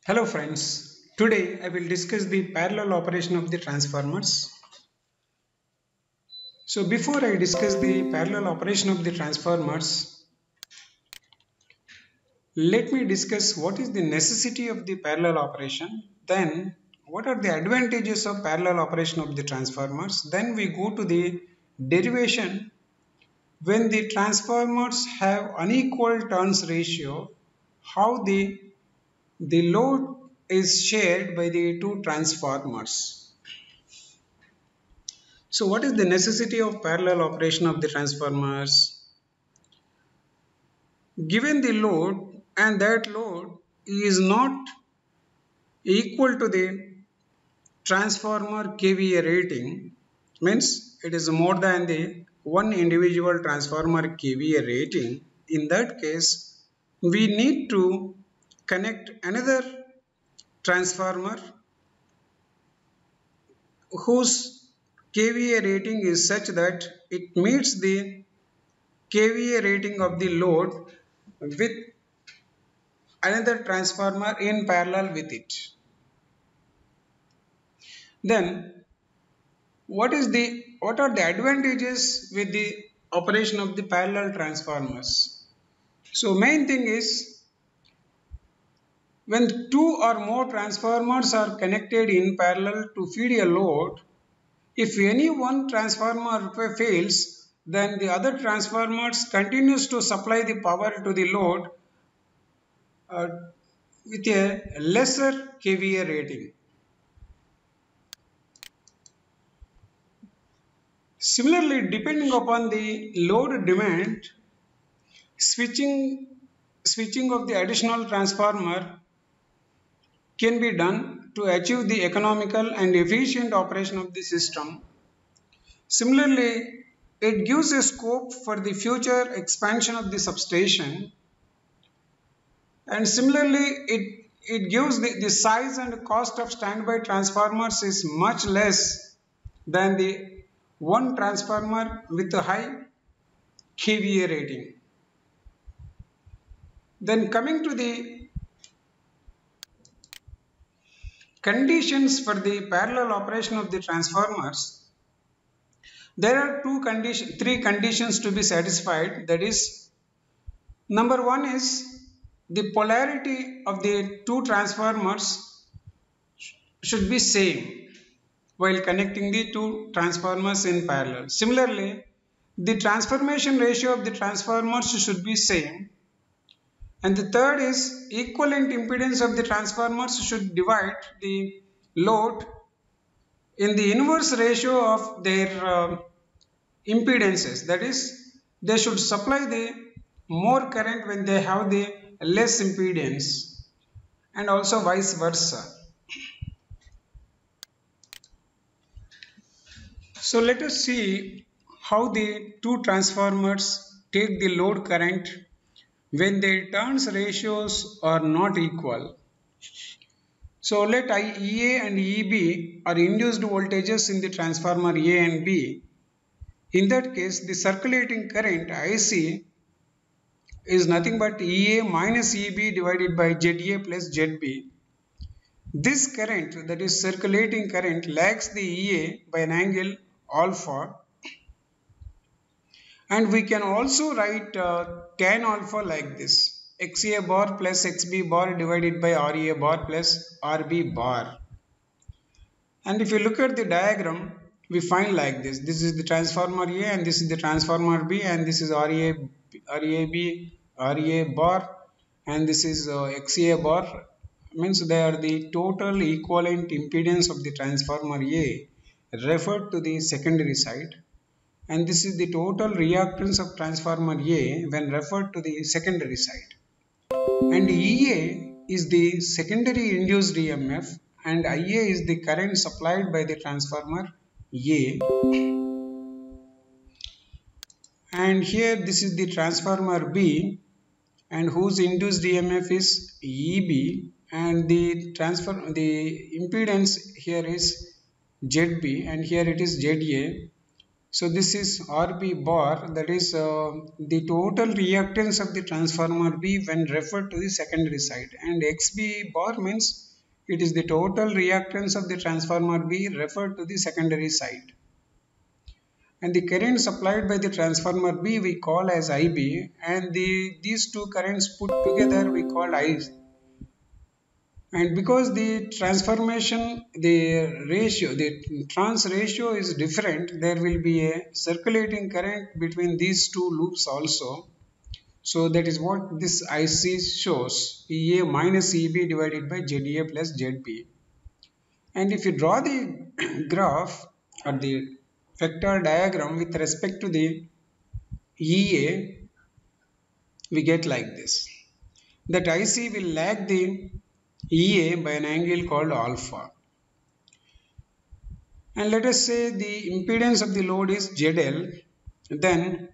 Hello friends, today I will discuss the parallel operation of the transformers. So before I discuss the parallel operation of the transformers, let me discuss what is the necessity of the parallel operation, then what are the advantages of parallel operation of the transformers, then we go to the derivation. When the transformers have unequal turns ratio, how the load is shared by the two transformers. So what is the necessity of parallel operation of the transformers? Given the load and that load is not equal to the transformer kVA rating, means it is more than the one individual transformer kVA rating. In that case, we need to connect another transformer whose kVA rating is such that it meets the kVA rating of the load with another transformer in parallel with it. Then what are the advantages with the operation of the parallel transformers? So main thing is, when two or more transformers are connected in parallel to feed a load, if any one transformer fails, then the other transformers continues to supply the power to the load with a lesser kVA rating. Similarly, depending upon the load demand, switching of the additional transformer can be done to achieve the economical and efficient operation of the system. Similarly, it gives a scope for the future expansion of the substation, and similarly it gives the size and cost of standby transformers is much less than the one transformer with a high kVA rating. Then coming to the conditions for the parallel operation of the transformers, there are three conditions to be satisfied. That is, number one is the polarity of the two transformers should be same while connecting the two transformers in parallel. Similarly, the transformation ratio of the transformers should be same. And the third is equivalent impedance of the transformers should divide the load in the inverse ratio of their impedances. That is, they should supply the more current when they have the less impedance, and also vice versa. So let us see how the two transformers take the load current when their turns ratios are not equal. So let EA and EB are induced voltages in the transformer A and B. In that case, the circulating current IC is nothing but EA minus EB divided by ZA plus ZB. This current, that is circulating current, lags the EA by an angle alpha, and we can also write tan alpha like this: XA bar plus XB bar divided by RA bar plus RB bar. And if you look at the diagram, we find like this: this is the transformer A and this is the transformer B, and this is RAB, RA bar, and this is XA bar. Means they are the total equivalent impedance of the transformer A referred to the secondary side, and this is the total reactance of transformer A when referred to the secondary side. And EA is the secondary induced EMF, and IA is the current supplied by the transformer A. And here this is the transformer B, and whose induced EMF is EB, and the impedance here is ZB, and here it is ZA. So this is RB bar, that is the total reactance of the transformer B when referred to the secondary side, and XB bar means it is the total reactance of the transformer B referred to the secondary side. And the current supplied by the transformer B we call as IB, and these two currents put together we call I. And because the transformation, the trans ratio is different, there will be a circulating current between these two loops also. So that is what this IC shows, EA minus EB divided by ZA plus ZB. And if you draw the graph or the vector diagram with respect to the EA, we get like this. That IC will lag the EA by an angle called alpha. And let us say the impedance of the load is ZL, then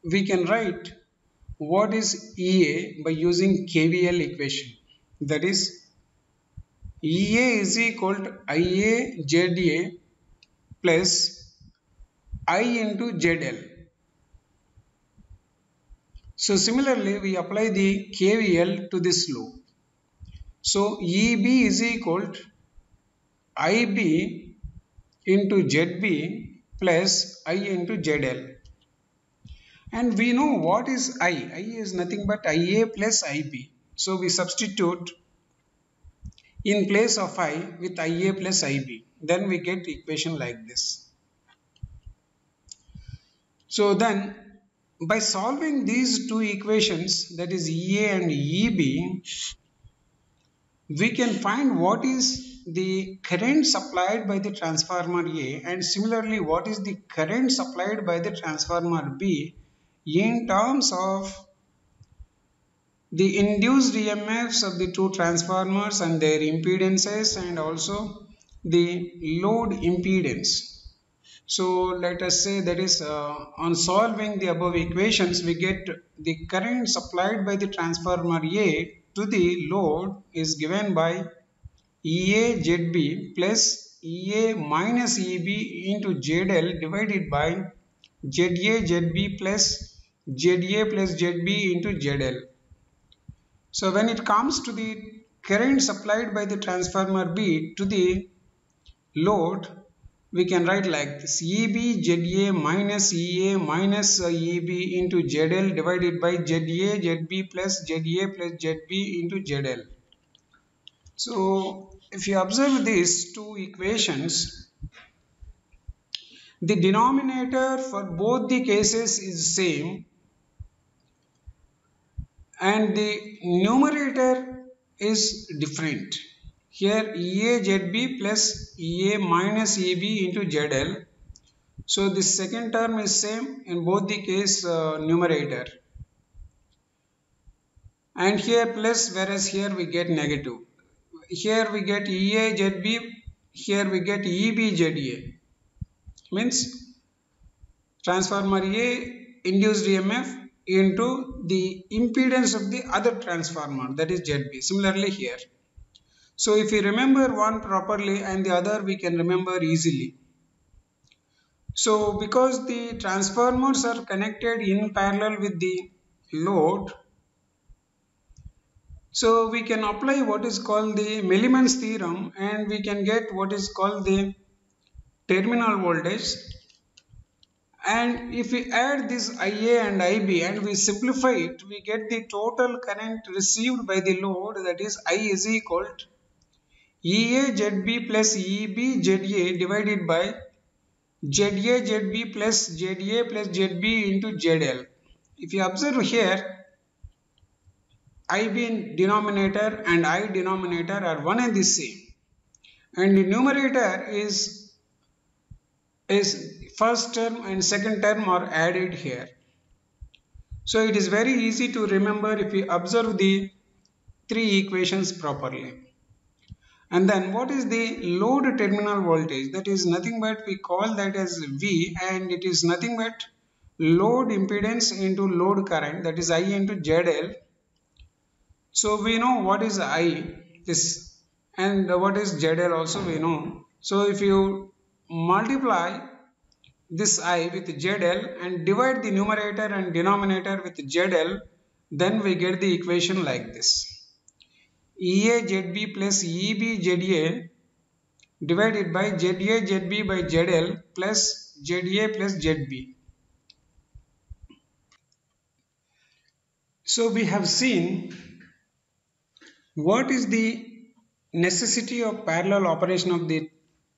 we can write what is EA by using KVL equation. That is, EA is equal to IA ZA plus I into ZL. So similarly, we apply the KVL to this loop. So EB is equal to IB into ZB plus I into ZL. And we know what is I. I is nothing but IA plus IB. So we substitute in place of I with IA plus IB. Then we get equation like this. So then by solving these two equations, that is EA and EB, we can find what is the current supplied by the transformer A, and similarly what is the current supplied by the transformer B in terms of the induced EMFs of the two transformers and their impedances, and also the load impedance. So let us say that is on solving the above equations, we get the current supplied by the transformer A to the load is given by EA ZB plus EA minus EB into ZL divided by ZA ZB plus ZA plus ZB into ZL. So when it comes to the current supplied by the transformer B to the load, we can write like this: EB ZA minus EA minus EB into ZL divided by ZA ZB plus ZA plus ZB into ZL. So if you observe these two equations, the denominator for both the cases is same and the numerator is different. Here EA ZB plus EA minus EB into ZL. So this second term is same in both the case numerator. And here plus, whereas here we get negative. Here we get EA ZB, here we get EB ZA. Means transformer A induced EMF into the impedance of the other transformer, that is ZB. Similarly here. So if we remember one properly and the other we can remember easily. So because the transformers are connected in parallel with the load, so we can apply what is called the Milliman's theorem, and we can get what is called the terminal voltage. And if we add this IA and IB and we simplify it, we get the total current received by the load, that is I is equal to EA ZB plus EB ZA divided by ZA ZB plus ZA plus ZB into ZL. If you observe here, IB in denominator and I denominator are one and the same, and the numerator is first term and second term are added here. So it is very easy to remember if we observe the three equations properly. And then what is the load terminal voltage? That is nothing but we call that as V, and it is nothing but load impedance into load current, that is I into ZL. So we know what is I, this, and what is ZL also we know. So if you multiply this I with ZL and divide the numerator and denominator with ZL, then we get the equation like this. EA ZB plus EB ZA divided by ZA ZB by ZL plus ZA plus ZB. So we have seen what is the necessity of parallel operation of the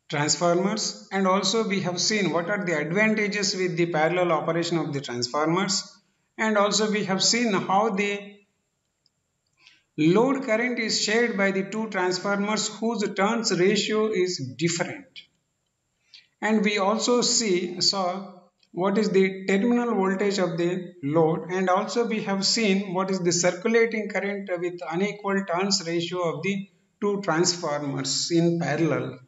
transformers, and also we have seen what are the advantages with the parallel operation of the transformers, and also we have seen how the load current is shared by the two transformers whose turns ratio is different. And we also saw what is the terminal voltage of the load, and also we have seen what is the circulating current with unequal turns ratio of the two transformers in parallel.